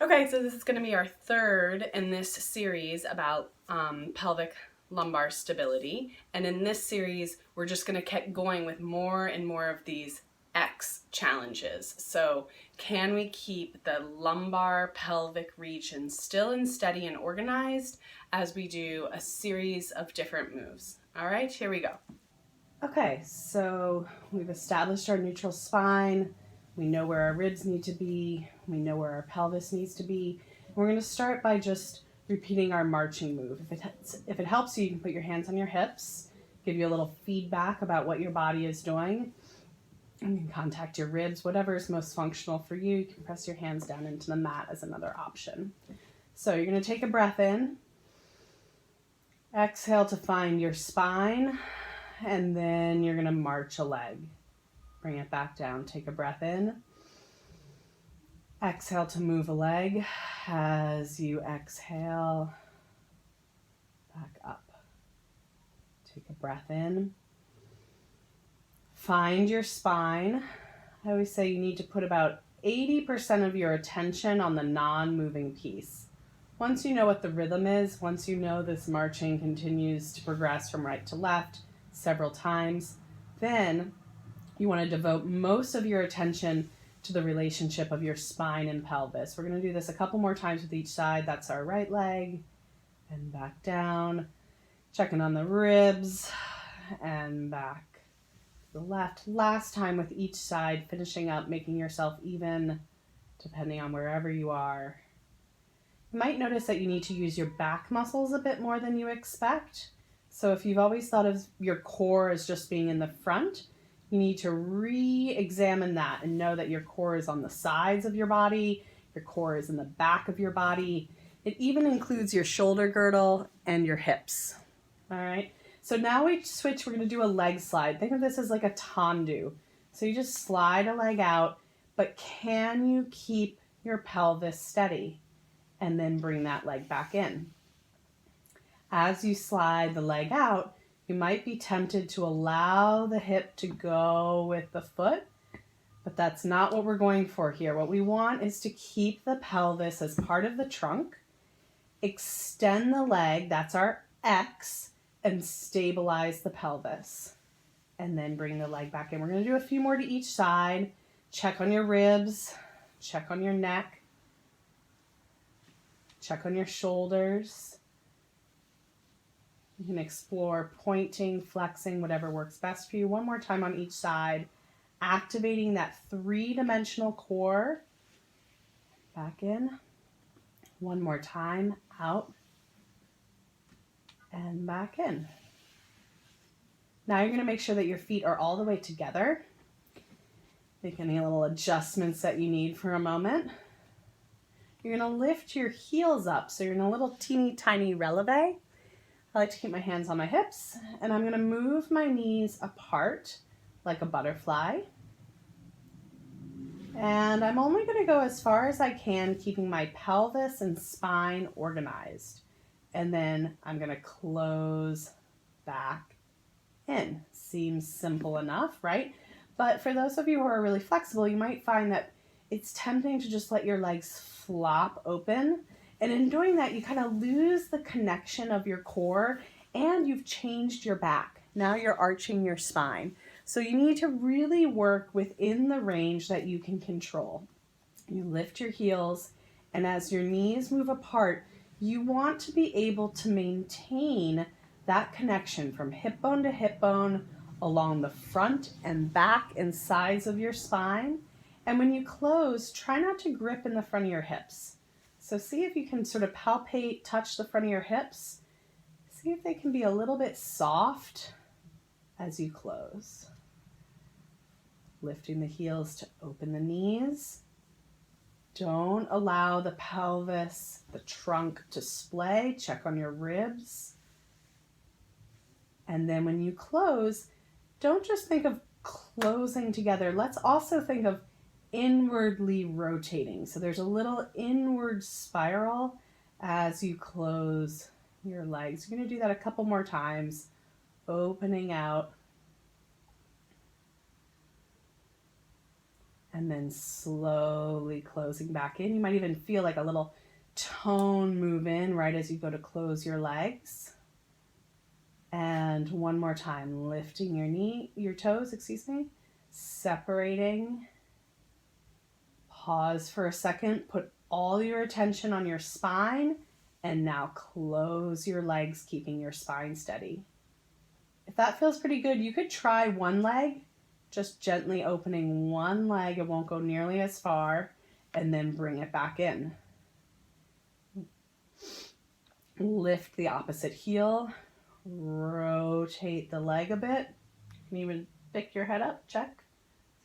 Okay, so this is going to be our third in this series about pelvic lumbar stability. And in this series, we're just going to keep going with more and more of these X challenges. So can we keep the lumbar pelvic region still and steady and organized as we do a series of different moves? All right, here we go. Okay, so we've established our neutral spine. We know where our ribs need to be. We know where our pelvis needs to be. We're going to start by just repeating our marching move. If it helps you, you can put your hands on your hips, give you a little feedback about what your body is doing. You can contact your ribs, whatever is most functional for you. You can press your hands down into the mat as another option. So you're going to take a breath in. Exhale to find your spine, and then you're going to march a leg. Bring it back down. Take a breath in. Exhale to move a leg. As you exhale, back up. Take a breath in. Find your spine. I always say you need to put about 80% of your attention on the non-moving piece. Once you know what the rhythm is, once you know this marching continues to progress from right to left several times, then you want to devote most of your attention to the relationship of your spine and pelvis. We're going to do this a couple more times with each side. That's our right leg, and back down. Checking on the ribs, and back to the left. Last time with each side, finishing up, making yourself even, depending on wherever you are. You might notice that you need to use your back muscles a bit more than you expect. So if you've always thought of your core as just being in the front, you need to re-examine that and know that your core is on the sides of your body, your core is in the back of your body. It even includes your shoulder girdle and your hips. All right, so now we switch, we're gonna do a leg slide. Think of this as like a tendu. So you just slide a leg out, but can you keep your pelvis steady? And then bring that leg back in. As you slide the leg out, you might be tempted to allow the hip to go with the foot, but that's not what we're going for here. What we want is to keep the pelvis as part of the trunk, extend the leg, that's our X, and stabilize the pelvis. And then bring the leg back in. We're going to do a few more to each side. Check on your ribs, check on your neck, check on your shoulders. You can explore pointing, flexing, whatever works best for you. One more time on each side, activating that three-dimensional core. Back in. One more time, out. And back in. Now you're going to make sure that your feet are all the way together. Make any little adjustments that you need for a moment. You're going to lift your heels up, so you're in a little teeny tiny releve. I like to keep my hands on my hips, and I'm going to move my knees apart like a butterfly. And I'm only going to go as far as I can, keeping my pelvis and spine organized. And then I'm going to close back in. Seems simple enough, right? But for those of you who are really flexible, you might find that it's tempting to just let your legs flop open. And in doing that, you kind of lose the connection of your core, and you've changed your back. Now you're arching your spine. So you need to really work within the range that you can control. You lift your heels, and as your knees move apart, you want to be able to maintain that connection from hip bone to hip bone along the front and back and sides of your spine. And when you close, try not to grip in the front of your hips. So see if you can sort of palpate, touch the front of your hips. See if they can be a little bit soft as you close. Lifting the heels to open the knees. Don't allow the pelvis, the trunk to splay. Check on your ribs. And then when you close, don't just think of closing together. Let's also think of inwardly rotating. So there's a little inward spiral as you close your legs. You're going to do that a couple more times, opening out and then slowly closing back in. You might even feel like a little tone move in right as you go to close your legs. And one more time, lifting your toes, separating. Pause for a second, put all your attention on your spine, and now close your legs, keeping your spine steady. If that feels pretty good, you could try one leg, just gently opening one leg. It won't go nearly as far, and then bring it back in. Lift the opposite heel, rotate the leg a bit. You can even pick your head up, check.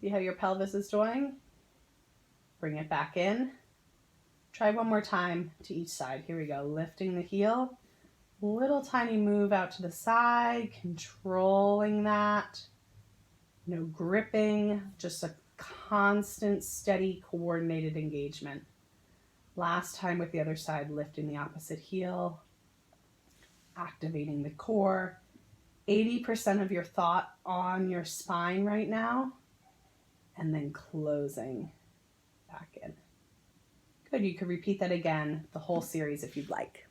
See how your pelvis is doing. Bring it back in. Try one more time to each side. Here we go, lifting the heel. Little tiny move out to the side, controlling that. No gripping, just a constant, steady, coordinated engagement. Last time with the other side, lifting the opposite heel, activating the core. 80% of your thought on your spine right now, and then closing back in. Good, you could repeat that again, the whole series if you'd like.